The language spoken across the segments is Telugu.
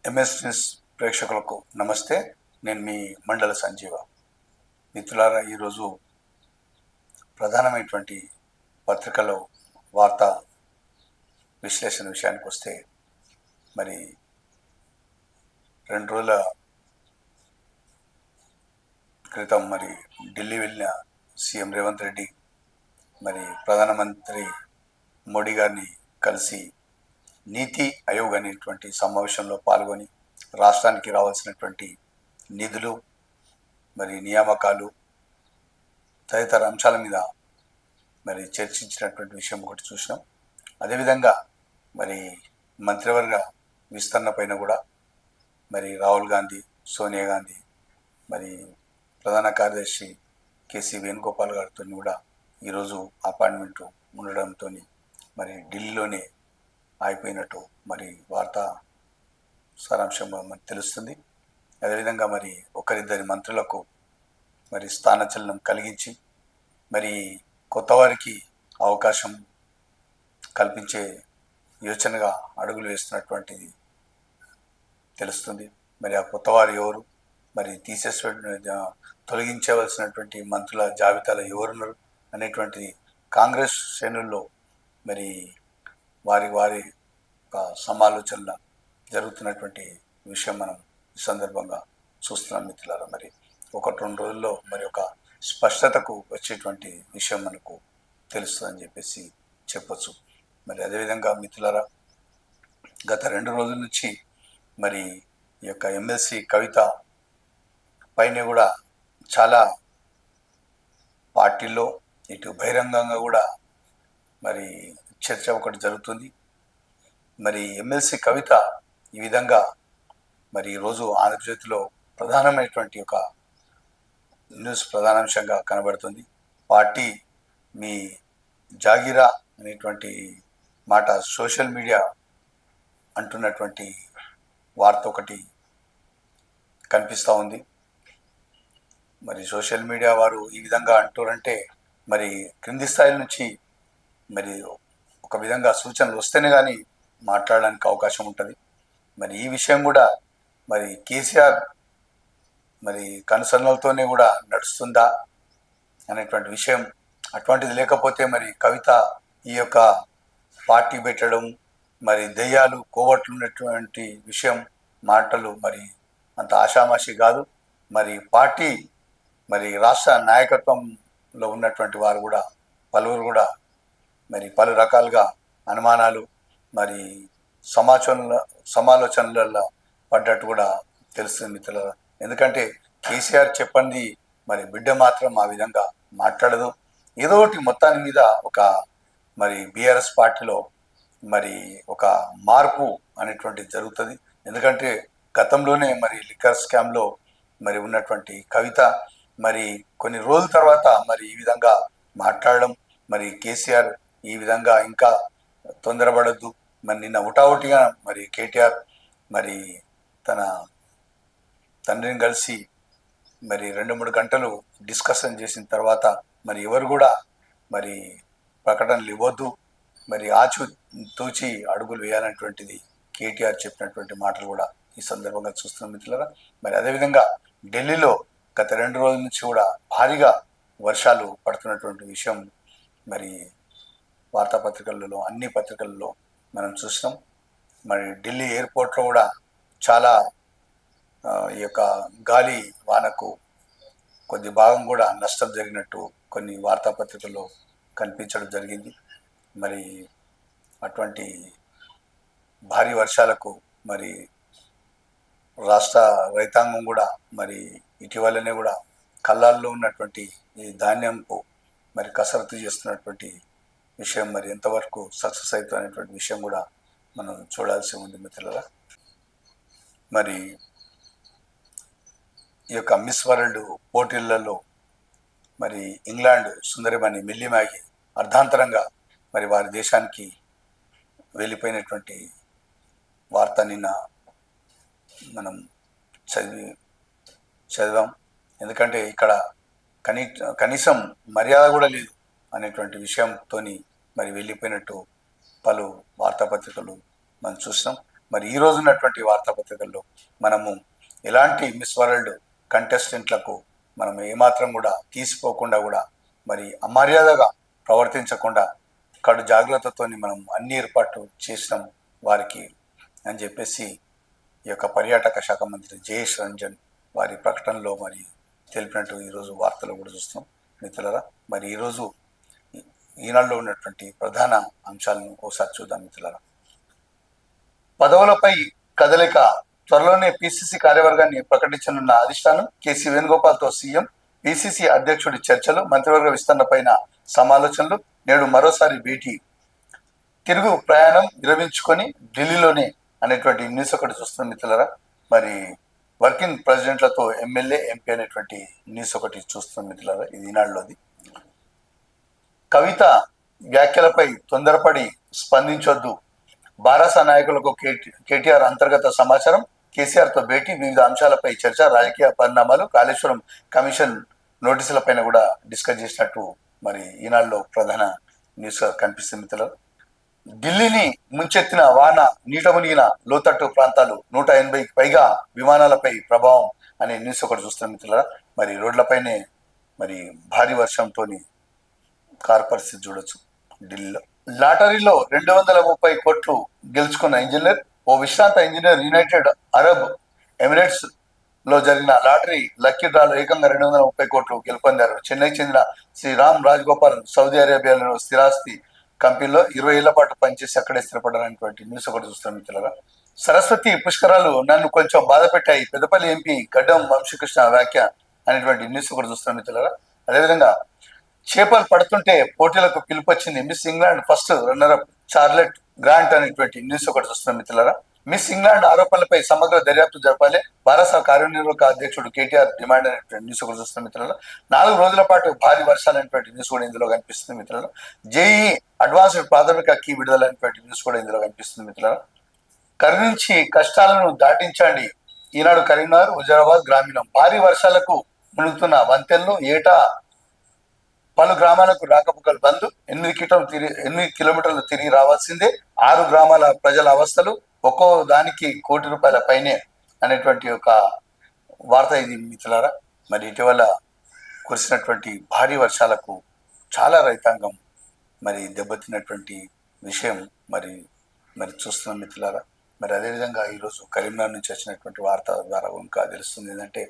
ఎంఎస్ న్యూస్ ప్రేక్షకులకు నమస్తే. నేను మీ మండల సంజీవ. మిత్రులారా, ఈరోజు ప్రధానమైనటువంటి పత్రికలో వార్తా విశ్లేషణ విషయానికి వస్తే, మరి 2 రోజుల క్రితం మరి ఢిల్లీ వెళ్ళిన సీఎం రేవంత్ రెడ్డి మరి ప్రధానమంత్రి మోడీ గారిని కలిసి నీతి ఆయోగ్ అనేటువంటి సమావేశంలో పాల్గొని రాష్ట్రానికి రావాల్సినటువంటి నిధులు, మరి నియామకాలు తదితర అంశాల మీద మరి చర్చించినటువంటి విషయం ఒకటి చూసినాం. అదేవిధంగా మరి మంత్రివర్గ విస్తరణ పైన కూడా మరి రాహుల్ గాంధీ, సోనియా గాంధీ, మరి ప్రధాన కార్యదర్శి కేసీ వేణుగోపాల్ గారితో కూడా ఈరోజు అపాయింట్మెంట్ ఉండడంతో మరి ఢిల్లీలోనే ఆగిపోయినట్టు మరి వార్తా సారాంశం మనకు తెలుస్తుంది. అదేవిధంగా మరి ఒకరిద్దరి మంత్రులకు మరి స్థానచలనం కలిగించి మరి కొత్త వారికి అవకాశం కల్పించే యోచనగా అడుగులు వేస్తున్నటువంటిది తెలుస్తుంది. మరి ఆ కొత్త వారు ఎవరు, మరి తొలగించవలసినటువంటి మంత్రుల జాబితాలో ఎవరున్నారు అనేటువంటిది కాంగ్రెస్ శ్రేణుల్లో మరి వారి సమాలోచనల జరుగుతున్నటువంటి విషయం మనం ఈ సందర్భంగా చూస్తున్నాం మిత్రులారా. మరి 1-2 రోజుల్లో మరి ఒక స్పష్టతకు వచ్చేటువంటి విషయం మనకు తెలుస్తుందని చెప్పేసి చెప్పొచ్చు. మరి అదేవిధంగా మిత్రులారా, గత 2 రోజుల నుంచి మరి ఈ యొక్క ఎమ్మెల్సీ కవిత పైన కూడా చాలా పార్టీల్లో ఇటు బహిరంగంగా కూడా మరి చర్చ ఒకటి జరుగుతుంది. మరి ఎమ్మెల్సీ కవిత ఈ విధంగా మరి ఈరోజు ఆంధ్రజ్యోతిలో ప్రధానమైనటువంటి ఒక న్యూస్ ప్రధానాంశంగా కనబడుతుంది. పార్టీ మీ జాగిరా అనేటువంటి మాట సోషల్ మీడియా అంటున్నటువంటి వార్త ఒకటి కనిపిస్తూ ఉంది. మరి సోషల్ మీడియా వారు ఈ విధంగా అంటారంటే మరి క్రింది స్థాయిల నుంచి మరి ఒక విధంగా సూచనలు వస్తేనే కానీ మాట్లాడడానికి అవకాశం ఉంటుంది. మరి ఈ విషయం కూడా మరి కేసీఆర్ మరి కనుసన్నలతోనే కూడా నడుస్తుందా అనేటువంటి విషయం, అటువంటిది లేకపోతే మరి కవిత ఈ యొక్క పార్టీ పెట్టడం మరి దెయ్యాలు కోవట్లు ఉన్నటువంటి విషయం, మాటలు మరి అంత ఆషామాషి కాదు. మరి పార్టీ మరి రాష్ట్ర నాయకత్వంలో ఉన్నటువంటి వారు కూడా పలువురు కూడా మరి పలు రకాలుగా అనుమానాలు మరి సమాలోచనలలో పడ్డట్టు కూడా తెలుస్తుంది మిత్రుల. ఎందుకంటే కేసీఆర్ చెప్పండి మరి బిడ్డ మాత్రం ఆ విధంగా మాట్లాడదు. ఏదో ఒకటి మొత్తాన్ని మీద ఒక మరి బీఆర్ఎస్ పార్టీలో మరి ఒక మార్పు అనేటువంటిది జరుగుతుంది. ఎందుకంటే గతంలోనే మరి లిక్కర్ స్కామ్లో మరి ఉన్నటువంటి కవిత మరి కొన్ని రోజుల తర్వాత మరి ఈ విధంగా మాట్లాడడం, మరి కేసీఆర్ ఈ విధంగా ఇంకా తొందరపడద్దు, మరి నిన్న ఉటావుటిగా మరి కేటీఆర్ మరి తన తండ్రిని కలిసి మరి 2-3 గంటలు డిస్కషన్ చేసిన తర్వాత మరి ఎవరు కూడా మరి ప్రకటనలు ఇవ్వద్దు, మరి తూచి అడుగులు వేయాలనేటువంటిది కేటీఆర్ చెప్పినటువంటి మాటలు కూడా ఈ సందర్భంగా చూస్తున్నాం మిత్రులారా. మరి అదేవిధంగా ఢిల్లీలో గత 2 రోజుల నుంచి కూడా భారీగా వర్షాలు పడుతున్నటువంటి విషయం మరి వార్తాపత్రికలలో అన్ని పత్రికలలో మనం చూసినాం. మరి ఢిల్లీ ఎయిర్పోర్ట్లో కూడా చాలా ఈ యొక్క గాలి వానకు కొద్ది భాగం కూడా నష్టం జరిగినట్టు కొన్ని వార్తాపత్రికల్లో కనిపించడం జరిగింది. మరి అటువంటి భారీ వర్షాలకు మరి రాష్ట్ర రైతాంగం కూడా మరి ఇటీవలనే కూడా కళ్ళాల్లో ఉన్నటువంటి ఈ ధాన్యంకు మరి కసరత్తు చేస్తున్నటువంటి విషయం మరి ఎంతవరకు సక్సెస్ అవుతుంది అనేటువంటి విషయం కూడా మనం చూడాల్సి ఉంది మిత్రుల. మరి ఈ యొక్క మిస్ వరల్డ్ పోటీలలో మరి ఇంగ్లాండ్ సుందరిమణి మిల్లీ మ్యాగీ అర్ధాంతరంగా మరి వారి దేశానికి వెళ్ళిపోయినటువంటి వార్త నిన్న మనం చదివాం. ఎందుకంటే ఇక్కడ కనీసం మర్యాద కూడా లేదు అనేటువంటి విషయంతో మరి వెళ్ళిపోయినట్టు పలు వార్తాపత్రికలు మనం చూసినాం. మరి ఈ రోజు ఉన్నటువంటి వార్తాపత్రికల్లో మనము ఎలాంటి మిస్ వరల్డ్ కంటెస్టెంట్లకు మనం ఏమాత్రం కూడా తీసిపోకుండా కూడా మరి అమర్యాదగా ప్రవర్తించకుండా కడు జాగ్రత్తతోని మనం అన్ని ఏర్పాట్లు చేసినాం వారికి అని చెప్పేసి ఈ యొక్క పర్యాటక శాఖ మంత్రి జయేష్ రంజన్ వారి ప్రకటనలో మరి తెలిపినట్టు ఈరోజు వార్తలు కూడా చూస్తాం మిత్రులారా. మరి ఈరోజు ఈనాడులో ఉన్నటువంటి ప్రధాన అంశాలను ఒకసారి చూద్దాం మిత్రులారా. పదవులపై కదలిక, త్వరలోనే పిసిసి కార్యవర్గాన్ని ప్రకటించనున్న అధిష్టానం, కేసీ వేణుగోపాల్తో సీఎం, పిసిసి అధ్యక్షుడి చర్చలు, మంత్రివర్గ విస్తరణపైన సమాలోచనలు, నేడు మరోసారి భేటీ, తిరుగు ప్రయాణం విరమించుకొని ఢిల్లీలోనే అనేటువంటి న్యూస్ ఒకటి చూస్తున్నాం మిత్రులారా. మరి వర్కింగ్ ప్రెసిడెంట్లతో ఎమ్మెల్యే ఎంపీ అనేటువంటి న్యూస్ ఒకటి చూస్తున్నాం మిత్రులారా. ఇది ఈనాడులోది. కవిత వ్యాఖ్యలపై తొందరపడి స్పందించొద్దు, బారాస నాయకులకు కేటీఆర్ అంతర్గత సమాచారం, కేసీఆర్తో భేటీ, వివిధ అంశాలపై చర్చ, రాజకీయ పరిణామాలు, కాళేశ్వరం కమిషన్ నోటీసులపైన కూడా డిస్కస్ చేసినట్టు మరి ఈనాడులో ప్రధాన న్యూస్ కనిపిస్తుంది మిత్రులు. ఢిల్లీని ముంచెత్తిన వాన, నీట మునిగిన లోతట్టు ప్రాంతాలు, 180కి పైగా విమానాలపై ప్రభావం అనే న్యూస్ ఒకటి చూస్తున్నాం మిత్రుల. మరి రోడ్లపైనే మరి భారీ వర్షంతో కార్ పరిస్థితి చూడొచ్చు ఢిల్లీలో. లాటరీలో 230 కోట్లు గెలుచుకున్న ఇంజనీర్, ఓ విశ్రాంత ఇంజనీర్ యునైటెడ్ అరబ్ ఎమిరేట్స్ లో జరిగిన లాటరీ లక్కీ డ్రాలో ఏకంగా 230 కోట్లు గెలుపొందారు. చెన్నైకి చెందిన శ్రీ రామ్ రాజగోపాల్ సౌదీ అరేబియాలో స్థిరాస్తి కంపెనీలో 20 ఏళ్ల పాటు పనిచేసి అక్కడే స్థిరపడాలనేటువంటి న్యూస్ ఒకటి చూస్తాం మిత్రులారా. సరస్వతి పుష్కరాలు నన్ను కొంచెం బాధ పెట్టాయి, పెద్దపల్లి ఎంపీ గడ్డం వంశీకృష్ణ వ్యాఖ్య అనేటువంటి న్యూస్ ఒకటి చూస్తాం మిత్రులారా. అదేవిధంగా చేపలు పడుతుంటే పోటీలకు పిలుపొచ్చింది, Miss England first runner up Charlotte Grant అనేటువంటి న్యూస్ ఒకటి చూస్తున్నాం మిత్రులారా. మిస్ ఇంగ్లాండ్ ఆరోపణలపై సమగ్ర దర్యాప్తు జరపాలి, భారత కార్యనిర్వాహక అధ్యక్షుడు కేటీఆర్ డిమాండ్ అనేటువంటి న్యూస్ ఒకటి చూస్తున్నాం మిత్రులారా. 4 రోజుల పాటు భారీ వర్షాలు అనేటువంటి న్యూస్ కూడా ఇందులో కనిపిస్తుంది మిత్రులారా. జేఈ అడ్వాన్స్డ్ ప్రాథమిక కీ విడుదల అనేటువంటి న్యూస్ కూడా ఇందులో కనిపిస్తుంది మిత్రులారా. కరుణించి కష్టాలను దాటించండి, ఈనాడు కరీంనగర్ హుజరాబాద్ గ్రామీణం. భారీ వర్షాలకు మునుగుతున్న వంతెనలు, ఏటా పలు గ్రామాలకు రాకపోకలు బంద్, 8 కిలోమీటర్లు తిరిగి రావాల్సిందే, 6 గ్రామాల ప్రజల అవస్థలు, ఒక్కో దానికి ₹1,00,00,000 పైనే అనేటువంటి ఒక వార్త ఇది మిత్రులారా. మరి ఇటీవల కురిసినటువంటి భారీ వర్షాలకు చాలా రైతాంగం మరి దెబ్బతిన్నటువంటి విషయం మరి మరి చూస్తున్నాం మిత్రులారా. మరి అదేవిధంగా ఈరోజు కరీంనగర్ నుంచి వచ్చినటువంటి వార్త ద్వారా ఇంకా తెలుస్తుంది ఏంటంటే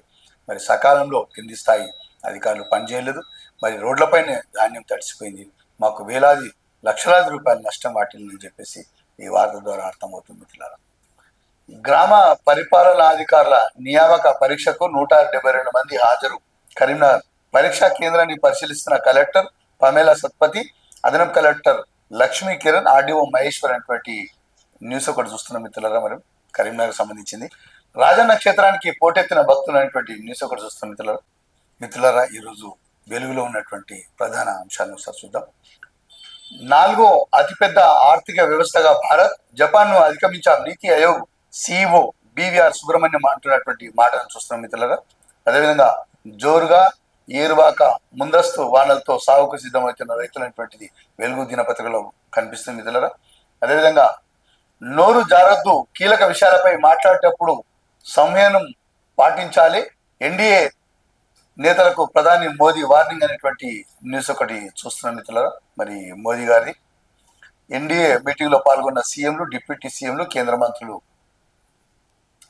మరి సకాలంలో కింది స్థాయి అధికారులు పనిచేయలేదు, మరి రోడ్లపైనే ధాన్యం తడిసిపోయింది, మాకు వేలాది లక్షలాది రూపాయల నష్టం వాటిల్ని చెప్పేసి ఈ వార్త ద్వారా అర్థమవుతుంది మిత్రులారా. గ్రామ పరిపాలనాధికారుల నియామక పరీక్షకు 172 మంది హాజరు. కరీంనగర్ పరీక్షా కేంద్రాన్ని పరిశీలిస్తున్న కలెక్టర్ పమేలా సత్పతి, అదనపు కలెక్టర్ లక్ష్మీ కిరణ్, ఆర్డీఓ మహేశ్వర్ అనేటువంటి న్యూస్ ఒకటి చూస్తున్నాం మిత్రులారా. మరి కరీంనగర్ సంబంధించింది. రాజన్న క్షేత్రానికి పోటెత్తిన భక్తులు అనేటువంటి న్యూస్ ఒకటి చూస్తున్నాం మిత్రులారా. మిత్రులారా ఈరోజు వెలుగులో ఉన్నటువంటి ప్రధాన అంశాలను ఒకసారి చూద్దాం. 4వ అతిపెద్ద ఆర్థిక వ్యవస్థగా భారత్, జపాన్ను అధిగమించాం, నీతి ఆయోగ్ సిఇఓ బివిఆర్ సుబ్రహ్మణ్యం అంటున్నటువంటి మాటను చూస్తున్నాం మిత్రులారా. అదేవిధంగా జోరుగా ఏరువాక ముందస్తు వానలతో సాగుకు సిద్ధమవుతున్న రైతులు అనేటువంటిది వెలుగు దినపత్రికలో కనిపిస్తుంది మిత్రులారా. అదేవిధంగా నోరు జారద్దు, కీలక విషయాలపై మాట్లాడేటప్పుడు సంయమనం పాటించాలి, ఎన్డీఏ నేతలకు ప్రధాని మోదీ వార్నింగ్ అనేటువంటి న్యూస్ ఒకటి చూస్తున్నాం మిత్రులారా. మరి మోదీ గారి ఎన్డీఏ మీటింగ్ లో పాల్గొన్న సీఎంలు, డిప్యూటీ సీఎంలు, కేంద్ర మంత్రులు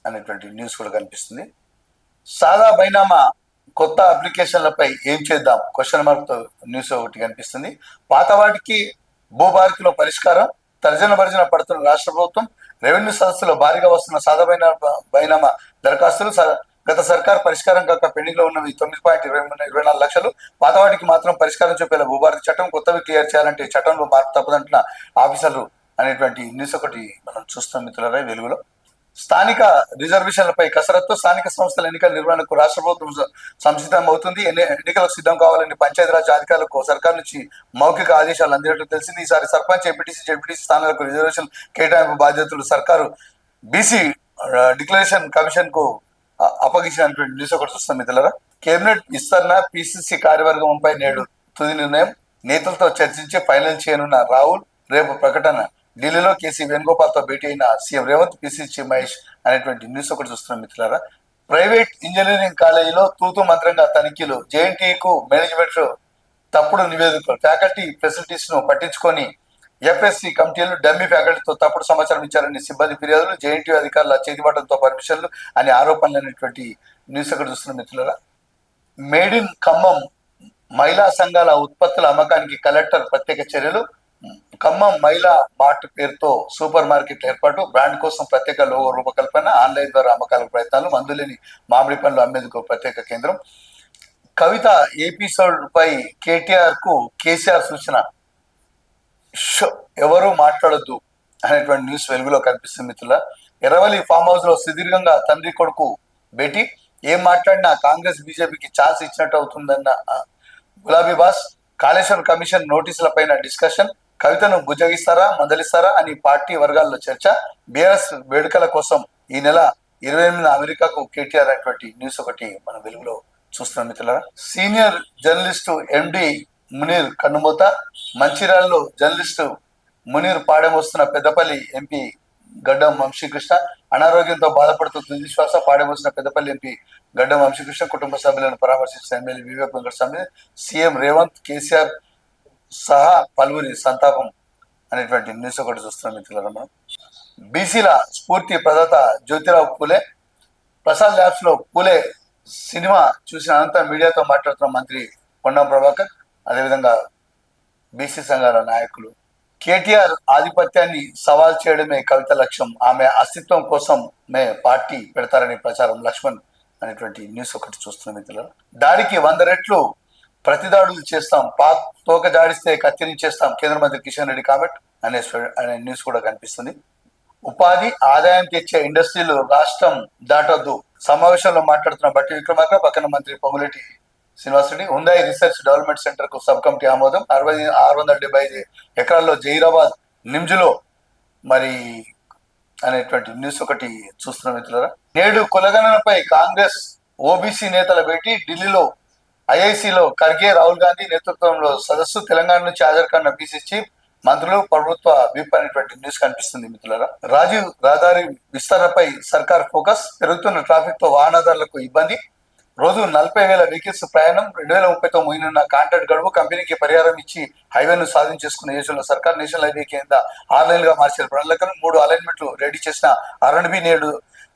అనేటువంటి న్యూస్ కూడా కనిపిస్తుంది. సాదా బైనామా కొత్త అప్లికేషన్లపై ఏం చేద్దాం క్వశ్చన్ మార్క్ తో న్యూస్ ఒకటి కనిపిస్తుంది. పాత వాటికి భూభారతిలో పరిష్కారం, తర్జన భర్జన పడుతున్న రాష్ట్ర ప్రభుత్వం, రెవెన్యూ సంస్థలో భారీగా వస్తున్న సాదా బైనామా దరఖాస్తులు, గత సర్కార్ పరిష్కారం కాక పెండింగ్ లో ఉన్నవి 9.24 లక్షలు, పాత వాటికి మాత్రం పరిష్కారం చూపేలా భూభారతి చట్టం, కొత్తవి క్లియర్ చేయాలంటే చట్టంలో మార్పు తప్పదంటున్న ఆఫీసర్లు అనేటువంటి న్యూస్ ఒకటి మనం చూస్తాం మిత్రులారా వెలుగులో. స్థానిక రిజర్వేషన్లపై కసరత్తు, స్థానిక సంస్థల ఎన్నికల నిర్వహణకు రాష్ట్ర ప్రభుత్వం సంసిద్ధం అవుతుంది, ఎన్నికలకు సిద్ధం కావాలని పంచాయతీరాజ్ అధికారులకు సర్కార్ నుంచి మౌఖిక ఆదేశాలు అందినట్లు తెలిసింది. ఈసారి సర్పంచ్, ఎంపీటీసీ, జెడ్పీటీసీ స్థానాలకు రిజర్వేషన్ కేటాయింపు బాధ్యతలు సర్కారు బీసీ డిక్లరేషన్ కమిషన్ కు అప్పగించినటువంటి న్యూస్ ఒకటి చూస్తాం మిత్రులారా. కేబినెట్ విస్తరణ, పిసిసి కార్యవర్గంపై నేడు తుది నిర్ణయం, నేతలతో చర్చించి ఫైనల్ చేయనున్న రాహుల్, రేపు ప్రకటన, ఢిల్లీలో కేసీ వేణుగోపాల్తో భేటీ అయిన CM Revanth, PCC chief Mahesh అనేటువంటి న్యూస్ ఒకటి చూస్తున్నాం మిత్రులారా. ప్రైవేట్ ఇంజనీరింగ్ కాలేజీలో తూతూ మంత్రంగా తనిఖీలు, జేఎన్టీకు మేనేజ్మెంట్ తప్పుడు నివేదికలు, ఫ్యాకల్టీ ఫెసిలిటీస్ ను పట్టించుకొని ఎఫ్ఎస్సి కమిటీలు డమ్మీ ఫ్యాకల్టీతో తప్పుడు సమాచారం ఇచ్చారని సిబ్బంది ఫిర్యాదులు, జేఎన్టీ అధికారుల చేతివాటంతో పర్మిషన్లు అనే ఆరోపణలు అనేటువంటి న్యూస్ అక్కడ చూస్తున్న మిత్రులారా. మేడ్ ఇన్ ఖమ్మం మహిళా సంఘాల ఉత్పత్తుల అమ్మకానికి కలెక్టర్ ప్రత్యేక చర్యలు, ఖమ్మం మహిళా మార్ట్ పేరుతో సూపర్ మార్కెట్ ఏర్పాటు, బ్రాండ్ కోసం ప్రత్యేక లోగో రూపకల్పన, ఆన్లైన్ ద్వారా అమ్మకాల ప్రయత్నాలు, మందులేని మామిడి పండ్లు అమ్మేందుకు ప్రత్యేక కేంద్రం, కవిత ఎపిసోడ్ పై కేటీఆర్ కు కేసీఆర్ సూచన, ఎవరు మాట్లాడొద్దు అనేటువంటి న్యూస్ వెలుగులో కనిపిస్తుంది మిత్రుల. ఎర్రవల్లి ఫామ్ హౌస్ లో సుదీర్ఘంగా తండ్రి కొడుకు భేటీ, ఏం మాట్లాడినా కాంగ్రెస్ బీజేపీకి ఛాన్స్ ఇచ్చినట్టు అవుతుందన్న గులాబీ బాస్, కాళేశ్వరం కమిషన్ నోటీసుల పైన డిస్కషన్, కవితను బుజ్జగిస్తారా మందలిస్తారా అని పార్టీ వర్గాల్లో చర్చ, బీఆర్ఎస్ వేడుకల కోసం ఈ నెల 28 అమెరికాకు కేటీఆర్ అనేటువంటి న్యూస్ ఒకటి మన వెలుగులో చూస్తున్నాం మిత్రులారా. సీనియర్ జర్నలిస్టు ఎండి మునీర్ కన్నుమూత, మంచిర్యాలలో జర్నలిస్టు మునీర్ పాడెమోస్తున్న పెద్దపల్లి ఎంపీ గడ్డం వంశీకృష్ణ, అనారోగ్యంతో బాధపడుతూ తుది శ్వాస, పాడెమోస్తున్న పెద్దపల్లి ఎంపీ గడ్డం వంశీకృష్ణ కుటుంబ సభ్యులను పరామర్శించిన ఎమ్మెల్యే వివేక్ వెంకటస్వామి, సీఎం రేవంత్, కేసీఆర్ సహా పలువురి సంతాపం అనేటువంటి న్యూస్ ఒకటి చూస్తున్నాం మిత్రులారా. మనం బీసీల స్ఫూర్తి ప్రదాత జ్యోతిరావు పూలే, ప్రసాద్ ల్యాబ్స్ లో పూలే సినిమా చూసిన అనంతరం మీడియాతో మాట్లాడుతున్న మంత్రి పొన్నం ప్రభాకర్, అదేవిధంగా బీసీ సంఘాల నాయకులు. కేటీఆర్ ఆధిపత్యాన్ని సవాల్ చేయడమే కవిత లక్ష్యం, ఆమె అస్తిత్వం కోసం మే పార్టీ పెడతారని ప్రచారం, లక్ష్మణ్ అనేటువంటి న్యూస్ ఒకటి చూస్తున్నాం మిత్రులారా. దాడికి 100 రెట్లు ప్రతిదాడులు చేస్తాం, పాక్ తోక జాడిస్తే కత్తిరించేస్తాం, కేంద్ర మంత్రి కిషన్ రెడ్డి కామెంట్ అనే న్యూస్ కూడా కనిపిస్తుంది. ఉపాధి ఆదాయం తెచ్చే ఇండస్ట్రీలు రాష్ట్రం దాటొద్దు, సమావేశంలో మాట్లాడుతున్న బట్టి విక్రమార్క, పక్కన మంత్రి Ponguleti Srinivasa Reddy. Hyundai research development centre కు సబ్ కమిటీ ఆమోదం, 675 ఎకరాల్లో జహీరాబాద్ నిమ్జులో మరి అనేటువంటి న్యూస్ ఒకటి చూస్తున్న మిత్రులారా. నేడు కులగణనపై కాంగ్రెస్ ఓబీసీ నేతల భేటీ, ఢిల్లీలో ఐఐసిలో ఖర్గే, రాహుల్ గాంధీ నేతృత్వంలో సదస్సు, తెలంగాణ నుంచి హాజరు కానున్న బీసీ చీఫ్, మంత్రులు, ప్రభుత్వ విప్ అనేటువంటి న్యూస్ కనిపిస్తుంది మిత్రులారా. రాజీవ్ రహదారి విస్తరణపై సర్కార్ ఫోకస్, పెరుగుతున్న ట్రాఫిక్ తో వాహనదారులకు ఇబ్బంది, రోజు 40,000 వెహికల్స్ ప్రయాణం, 2030తో ముగినున్న కాంట్రాక్ట్ గడువు, కంపెనీకి పరిహారం ఇచ్చి హైవేను సాధించేసుకున్న యోజనలో సర్కార్, నేషనల్ హైవే కింద 6 లైన్లుగా మార్చిన ప్రణాళికను 3 అలైన్మెంట్లు రెడీ చేసిన R&B, నేడు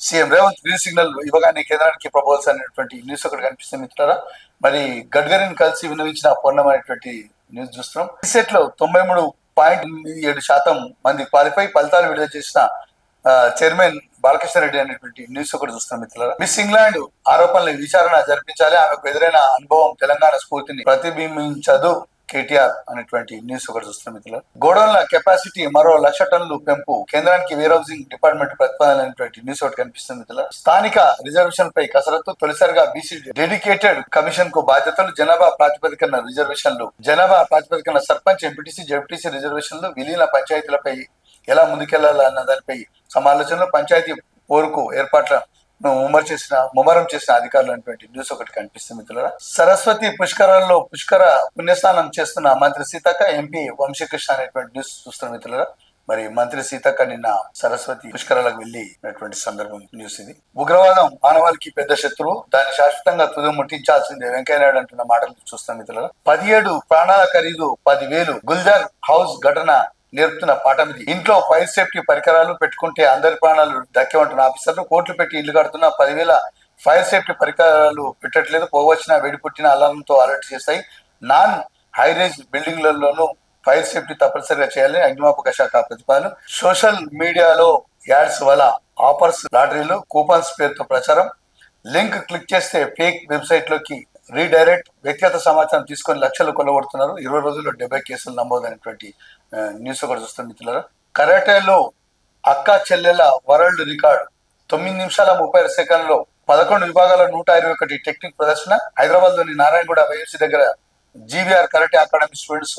సీఎం రేవంత్ గ్రీన్ సిగ్నల్ ఇవ్వగానే కేంద్రానికి ప్రపోజల్స్ అనేటువంటి న్యూస్ ఒకటి కనిపిస్తుంది మిత్రులారా. మరి గడ్కరీని కలిసి విన్నవించిన పొన్నం అనేటువంటి న్యూస్ చూస్తున్నాం. సెట్ లో 93.87% మంది క్వాలిఫై, ఫలితాలు విడుదల చేసిన చైర్మన్ బాలకృష్ణ రెడ్డి అనేటువంటి న్యూస్ ఒకటి చూస్తున్నాం మిత్రులారా. మిస్ ఇంగ్లాండ్ ఆరోపణల విచారణ జరిపించాలి, ఆమెకు ఎదురైన అనుభవం తెలంగాణ స్ఫూర్తిని ప్రతిబింబించదు, కేటీఆర్ అనేటువంటి న్యూస్ ఒకటి చూస్తున్నాం మిత్రులారా. గోడౌన్ల కెపాసిటీ మరో 1,00,000 టన్నులు పెంపు, కేంద్రానికి వేర్ హౌసింగ్ డిపార్ట్మెంట్ ప్రతిపాదన అనేటువంటి న్యూస్ ఒకటి కనిపిస్తుంది మిత్రులారా. స్థానిక రిజర్వేషన్ పై కసరత్తు, తొలిసారిగా బీసీ డెడికేటెడ్ కమిషన్ కు బాధ్యతలు, జనాభా ప్రాతిపదికన రిజర్వేషన్లు, జనాభా ప్రాతిపదికన సర్పంచ్, ఎంపీటీసీ, జెడ్పీటీసీ రిజర్వేషన్లు, విలీన పంచాయతీలపై ఎలా ముందుకెళ్లాలన్న దానిపై సమాలోచనలు, పంచాయతీ పోరుకు ఏర్పాట్లను ముమ్మరం చేసిన అధికారులు అనేటువంటి న్యూస్ ఒకటి కనిపిస్తుంది మిత్రులారా. సరస్వతి పుష్కరాల్లో పుష్కర పుణ్యస్నానం చేస్తున్న మంత్రి సీతక్క, ఎంపీ వంశీకృష్ణ అనేటువంటి న్యూస్ చూస్తున్న మిత్రులారా. మరి మంత్రి సీతక్క నిన్న సరస్వతి పుష్కరాలకు వెళ్ళినటువంటి సందర్భం న్యూస్ ఇది. ఉగ్రవాదం మానవాళికి పెద్ద శత్రువు, దాన్ని శాశ్వతంగా తుది ముట్టించాల్సిందే, వెంకయ్యనాయుడు అంటున్న మాటలు చూస్తాం మిత్రులారా. 17 ప్రాణాల ఖరీదు 10,000, గుల్జర్ హౌస్ ఘటన నేర్పుతున్న పాఠం ఇది. ఇంట్లో ఫైర్ సేఫ్టీ పరికరాలు పెట్టుకుంటే అందరి ప్రాణాలు దక్కేమంటున్న ఆఫీసర్లు, కోట్లు పెట్టి ఇల్లు కడుతున్న 10,000 ఫైర్ సేఫ్టీ పరికరాలు పెట్టట్లేదు, పోవచ్చిన వేడి పుట్టిన అలారంతో అలర్ట్ చేస్తాయి, నాన్ హైరేజ్ బిల్డింగ్లలోనూ ఫైర్ సేఫ్టీ తప్పనిసరిగా చేయాలని అగ్నిమాపక శాఖ ప్రతిపాదన. సోషల్ మీడియాలో యాడ్స్ వల్ల ఆఫర్స్, లాటరీలు, కూపన్స్ పేరుతో ప్రచారం, లింక్ క్లిక్ చేస్తే ఫేక్ వెబ్సైట్ లోకి రీడైరెక్ట్, వ్యక్తిగత సమాచారం తీసుకొని లక్షలు కొల్లగొడుతున్నారు, 20 రోజుల్లో 70 కేసులు నమోదైనటువంటి న్యూస్ ఒకటి చూస్తాం మిత్రులారా. కరాటేలో అక్క చెల్లెల వరల్డ్ రికార్డు, 9 నిమిషాల 36 సెకండ్లో 11 విభాగాల 121 టెక్నిక్ ప్రదర్శన. హైదరాబాద్ లోని నారాయణగూడ వైఎంసీ దగ్గర జీవీఆర్ కరాటే అకాడమీ స్టూడెంట్స్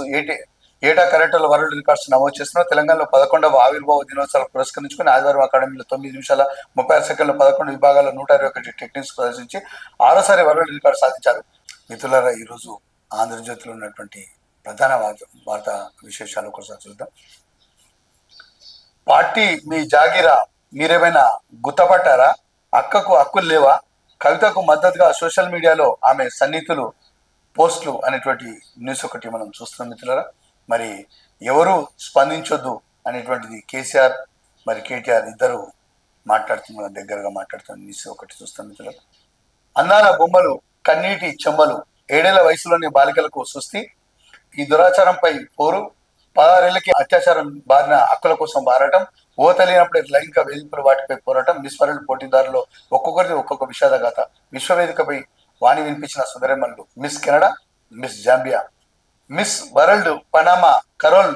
ఏటా కరాటేలో వరల్డ్ రికార్డ్స్ నమోదు చేస్తున్నారు. తెలంగాణలో 11వ ఆవిర్భావ దినోత్సవాలు పురస్కరించుకుని ఆదివారం అకాడమీలో 9 నిమిషాల 36 సెకండ్లో 11 విభాగాల 121 టెక్నిక్స్ ప్రదర్శించి 6సారి వరల్డ్ రికార్డు సాధించారు. మిత్రులారా, ఈరోజు ఆంధ్రజ్యోతిలో ఉన్నటువంటి ప్రధాన వార్తా విశేషాలు ఒకసారి చూద్దాం. పార్టీ మీ జాగిరా, మీరేమైనా గుర్తపట్టారా? అక్కకు హక్కులు లేవా? కవితకు మద్దతుగా సోషల్ మీడియాలో ఆమె సన్నిహితులు పోస్టులు అనేటువంటి న్యూస్ ఒకటి మనం చూస్తున్నాం మిత్రులారా. మరి ఎవరు స్పందించొద్దు అనేటువంటిది కేసీఆర్ మరి కేటీఆర్ ఇద్దరు మాట్లాడుతున్న దగ్గరగా మాట్లాడుతున్న న్యూస్ ఒకటి చూస్తాం మిత్రులారా. అందాల బొమ్మలు, కన్నీటి చెమ్మలు, 7 ఏళ్ల వయసులోని బాలికలకు సుస్థి, ఈ దురాచారంపై పోరు, 16 ఏళ్లకి అత్యాచారం బారిన హక్కుల కోసం బారాటం, ఓ తెలియనప్పుడే లైంగిక వేధింపులు వాటిపై పోరాటం, మిస్ వరల్డ్ పోటీదారులో ఒక్కొక్కరిది ఒక్కొక్క విషాదగాథ, విశ్వవేదికపై వాణి వినిపించిన సుందరమల్లు, Miss Canada, Miss Zambia, Miss World Panama Carol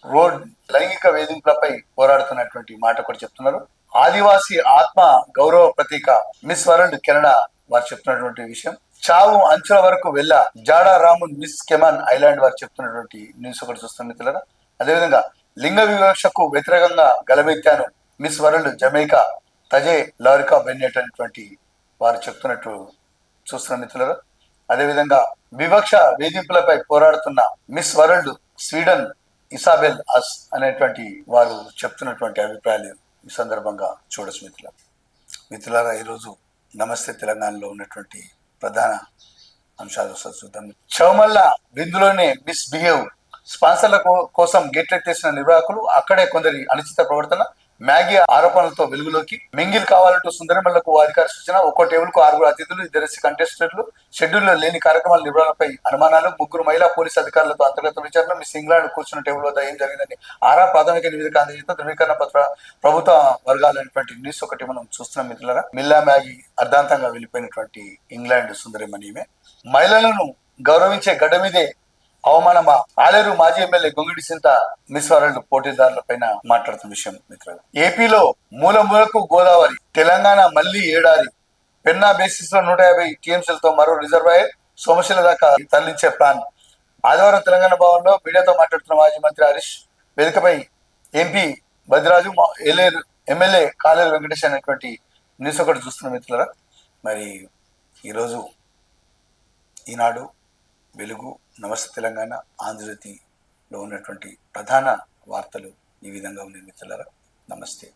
రోడ్ లైంగిక వేధింపులపై పోరాడుతున్నటువంటి మాట కూడా చెప్తున్నారు. ఆదివాసీ ఆత్మ గౌరవ ప్రతీక మిస్ వరల్డ్ కెనడా వారు చెప్తున్నటువంటి విషయం. చావు అంచుల వరకు వెళ్ళ జాడా రామున్ మిస్ కెమాన్ ఐలాండ్ వారు చెప్తున్నటువంటి న్యూస్ ఒకటి చూస్తాం మిత్రులారా. అదేవిధంగా లింగ వివక్షకు వ్యతిరేకంగా గలమెత్తాను మిస్ వరల్డ్ జమైకా తజే లారికా బెన్నెట్ అనేటువంటి వారు చెప్తున్నట్టు చూస్తున్న మిత్రులారా. అదేవిధంగా వివక్ష వేధింపులపై పోరాడుతున్న మిస్ వరల్డ్ స్వీడన్ ఇసాబెల్ అస్ అనేటువంటి వారు చెప్తున్నటువంటి అభిప్రాయాలు ఈ సందర్భంగా చూడొచ్చు మిత్రులారా. ఈరోజు నమస్తే తెలంగాణలో ఉన్నటువంటి ప్రధాన అంశాలు చూద్దాం. చౌమల్ల విందులోనే మిస్ బిహేవ్, స్పాన్సర్ల కోసం గేట్లెత్తేసిన నిర్వాహకులు, అక్కడే కొందరి అనుచిత ప్రవర్తన, మ్యాగీ ఆరోపణలతో వెలుగులోకి, మింగిల్ కావాలంటూ సుందరమల్లకు అధికార సూచన, ఒక్కో టేబుల్ కు 6 అతిథులు, 2 కంటెస్టెంట్లు, షెడ్యూల్లో లేని కార్యక్రమాల నిర్వహణపై అనుమానాలు, 3 మహిళా పోలీసు అధికారులతో అంతర్గత విచారణ, మిస్ ఇంగ్లాండ్ కూర్చున్న టేబుల్ వద్ద ఏం జరిగిందని ప్రాథమిక నివేదిక అందజేస్తూ ధృవీకరణ పత్ర ప్రభుత్వ వర్గాలైనటువంటి న్యూస్ ఒకటి మనం చూస్తున్నాం మిత్రులారా. మిల్లా మ్యాగీ అర్ధాంతంగా వెళ్ళిపోయినటువంటి ఇంగ్లాండ్ సుందరమణిమే. మహిళలను గౌరవించే గడ్డ మీదే అవమానమా, ఆలేరు మాజీ ఎమ్మెల్యే గొంగిడి సింత మిస్ వరల్డ్ పోటీదారుల పైన మాట్లాడుతున్న విషయం మిత్రులు. ఏపీలో మూల మూలకు గోదావరి, తెలంగాణ మళ్లీ ఏడారి, పెన్నా బేసిస్ లో 150 టీఎంసీలతో మరో రిజర్వాయర్, సోమశిల దాకా తరలించే ప్లాన్. ఆదివారం తెలంగాణ భవన్లో మీడియాతో మాట్లాడుతున్న మాజీ మంత్రి హరీష్, వేదికపై ఎంపీ బద్రాజు, ఏలేరు ఎమ్మెల్యే కాలేరు వెంకటేష్ అనేటువంటి న్యూస్ ఒకటి చూస్తున్న మిత్రులరా. మరి ఈరోజు ఈనాడు, వెలుగు, నమస్తే తెలంగాణ, ఆంధ్రజ్యోతిలో ఉన్నటువంటి ప్రధాన వార్తలు ఈ విధంగా ఉన్నాయి మిత్రులారా. నమస్తే.